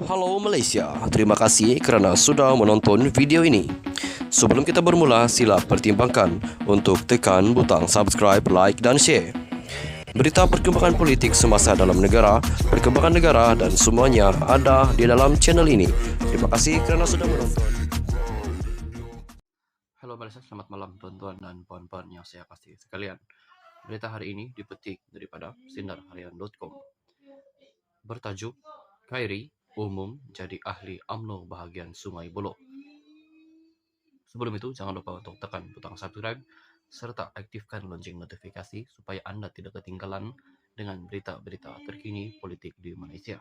Halo Malaysia, terima kasih kerana sudah menonton video ini. Sebelum kita bermula, sila pertimbangkan untuk tekan butang subscribe, like dan share. Berita perkembangan politik semasa dalam negara, perkembangan negara dan semuanya ada di dalam channel ini. Terima kasih kerana sudah menonton. Halo Malaysia, selamat malam tuan-tuan dan puan-puan yang saya kasih sekalian. Berita hari ini dipetik daripada sinarharian.com. Bertajuk, Khairi umum jadi ahli UMNO bahagian Sungai Buloh. Sebelum itu, jangan lupa untuk tekan butang subscribe serta aktifkan lonceng notifikasi supaya Anda tidak ketinggalan dengan berita-berita terkini politik di Malaysia.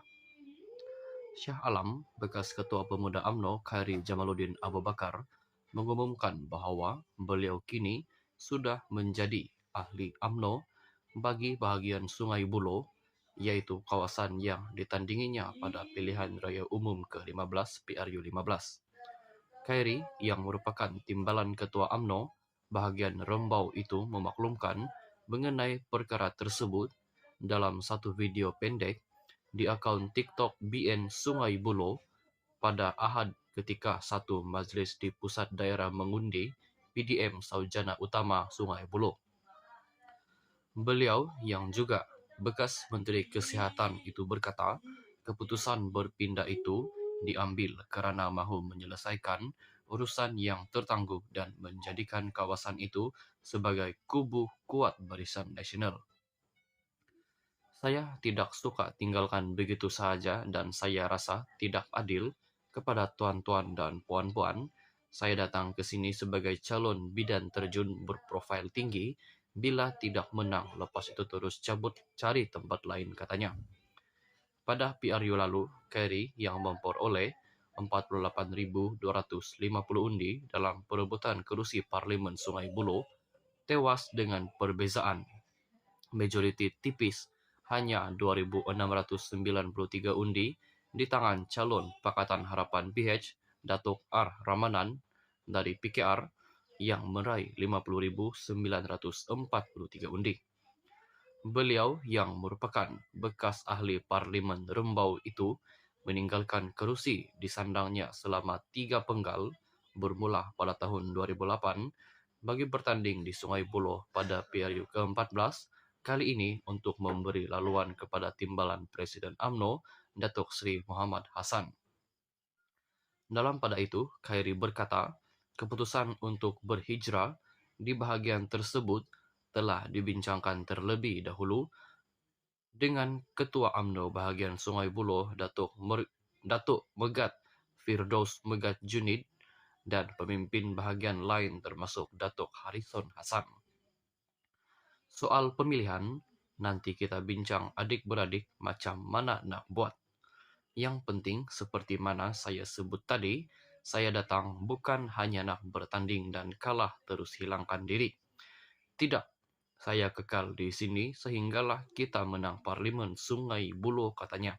Shah Alam, bekas Ketua Pemuda UMNO Khairi Jamaluddin Abu Bakar, mengumumkan bahawa beliau kini sudah menjadi ahli UMNO bagi bahagian Sungai Buloh, iaitu kawasan yang ditandinginya pada pilihan raya umum ke-15 PRU15. Khairi, yang merupakan timbalan Ketua UMNO bahagian Rembau itu, memaklumkan mengenai perkara tersebut dalam satu video pendek di akaun TikTok BN Sungai Buloh pada Ahad ketika satu majlis di Pusat Daerah mengundi PDM Saujana Utama Sungai Buloh. Beliau yang juga bekas Menteri Kesihatan itu berkata, keputusan berpindah itu diambil kerana mahu menyelesaikan urusan yang tertangguh dan menjadikan kawasan itu sebagai kubu kuat Barisan Nasional. Saya tidak suka tinggalkan begitu sahaja dan saya rasa tidak adil kepada tuan-tuan dan puan-puan. Saya datang ke sini sebagai calon bidan terjun berprofil tinggi. Bila tidak menang, lepas itu terus cabut cari tempat lain, katanya. Pada PRU lalu, Khairi yang memperoleh 48.250 undi dalam perebutan kerusi Parlimen Sungai Buloh tewas dengan perbezaan majoriti tipis, hanya 2.693 undi di tangan calon Pakatan Harapan PH Datuk R. Ramanan dari PKR yang meraih 50.943 undi. Beliau yang merupakan bekas ahli Parlimen Rembau itu meninggalkan kerusi di sandangnya selama 3 penggal bermula pada tahun 2008 bagi bertanding di Sungai Buloh pada PRU ke-14 kali ini untuk memberi laluan kepada timbalan Presiden UMNO Datuk Seri Muhammad Hassan. Dalam pada itu, Khairi berkata, keputusan untuk berhijrah di bahagian tersebut telah dibincangkan terlebih dahulu dengan Ketua UMNO bahagian Sungai Buloh Datuk Megat Firdaus Megat Junid dan pemimpin bahagian lain termasuk Datuk Harrison Hassan. Soal pemilihan, nanti kita bincang adik-beradik macam mana nak buat. Yang penting seperti mana saya sebut tadi, saya datang bukan hanya nak bertanding dan kalah terus hilangkan diri. Tidak, saya kekal di sini sehinggalah kita menang Parlimen Sungai Buloh, katanya.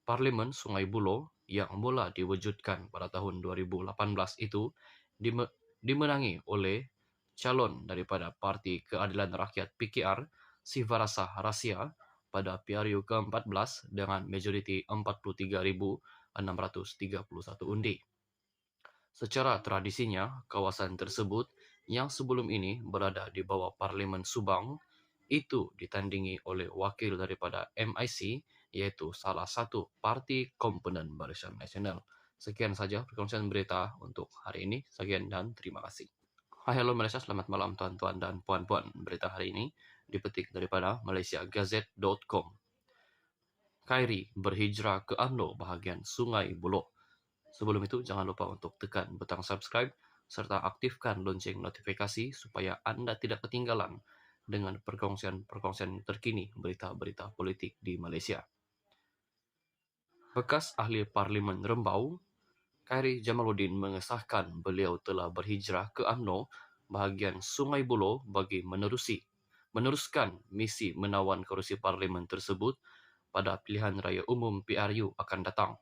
Parlimen Sungai Buloh yang mula diwujudkan pada tahun 2018 itu dimenangi oleh calon daripada Parti Keadilan Rakyat PKR, Sivarasa Rasia, pada PRU ke-14 dengan majoriti 43.631 undi. Secara tradisinya, kawasan tersebut yang sebelum ini berada di bawah Parlimen Subang itu ditandingi oleh wakil daripada MIC, iaitu salah satu parti komponen Barisan Nasional. Sekian saja perkongsian berita untuk hari ini. Sekian dan terima kasih. Hai, hello Malaysia, selamat malam tuan-tuan dan puan-puan. Berita hari ini dipetik daripada malaysiagazette.com. Khairi berhijrah ke UMNO bahagian Sungai Buloh. Sebelum itu, jangan lupa untuk tekan butang subscribe serta aktifkan lonceng notifikasi supaya Anda tidak ketinggalan dengan perkongsian terkini berita-berita politik di Malaysia. Bekas ahli Parlimen Rembau, Khairi Jamaluddin mengesahkan beliau telah berhijrah ke UMNO bahagian Sungai Buloh bagi meneruskan misi menawan kerusi Parlimen tersebut pada pilihan raya umum PRU akan datang.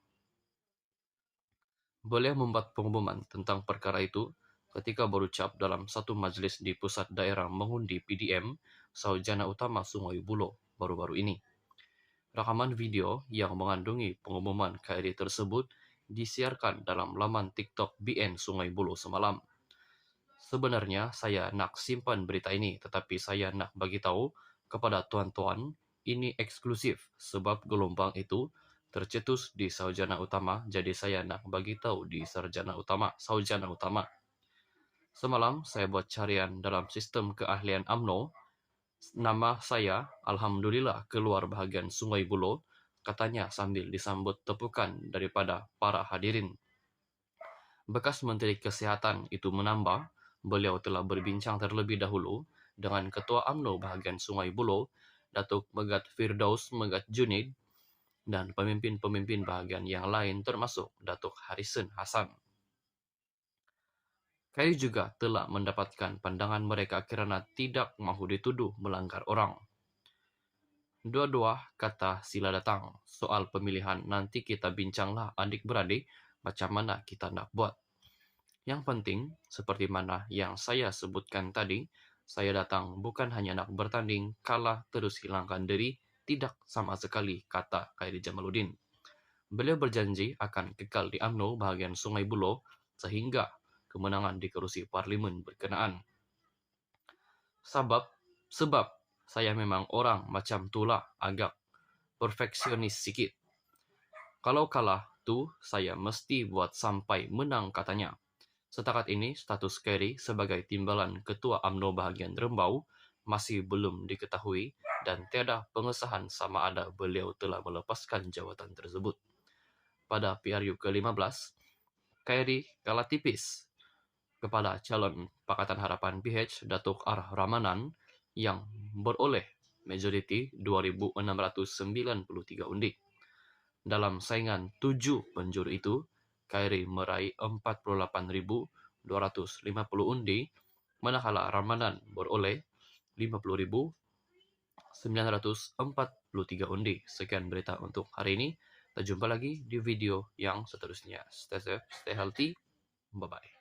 Beliau membuat pengumuman tentang perkara itu ketika berucap dalam satu majlis di Pusat Daerah mengundi PDM Saujana Utama Sungai Buloh baru-baru ini. Rekaman video yang mengandungi pengumuman KRI tersebut disiarkan dalam laman TikTok BN Sungai Buloh semalam. Sebenarnya saya nak simpan berita ini, tetapi saya nak bagi tahu kepada tuan-tuan ini eksklusif sebab gelombang itu tercetus di Saujana Utama, jadi saya nak bagi tahu di Saujana Utama. Semalam saya buat carian dalam sistem keahlian UMNO. Nama saya, alhamdulillah, keluar bahagian Sungai Buloh, katanya sambil disambut tepukan daripada para hadirin. Bekas Menteri Kesihatan itu menambah, beliau telah berbincang terlebih dahulu dengan Ketua UMNO bahagian Sungai Buloh, Datuk Megat Firdaus Megat Junid, dan pemimpin-pemimpin bahagian yang lain termasuk Datuk Harrison Hassan. KRI juga telah mendapatkan pandangan mereka kerana tidak mahu dituduh melanggar orang. Dua-dua kata sila datang. Soal pemilihan nanti kita bincanglah adik-beradik macam mana kita nak buat. Yang penting, seperti mana yang saya sebutkan tadi, saya datang bukan hanya nak bertanding, kalah terus hilangkan diri, tidak sama sekali, kata KRI Jamaluddin. Beliau berjanji akan kekal di UMNO bahagian Sungai Buloh sehingga kemenangan di kerusi parlimen berkenaan. Sebab saya memang orang macam tulah, agak perfeksionis sikit. Kalau kalah tu, saya mesti buat sampai menang, katanya. Setakat ini, status KRI sebagai timbalan Ketua UMNO bahagian Rembau masih belum diketahui dan tiada pengesahan sama ada beliau telah melepaskan jawatan tersebut. Pada PRU ke-15, KRI kalah tipis kepada calon Pakatan Harapan PH Datuk R. Ramanan yang beroleh majoriti 2,693 undi. Dalam saingan 7 penjuru itu, KRI meraih 48,250 undi, manakala Ramanan beroleh 50,943 undi. Sekian berita untuk hari ini. Kita jumpa lagi di video yang seterusnya. Stay safe, stay healthy. Bye-bye.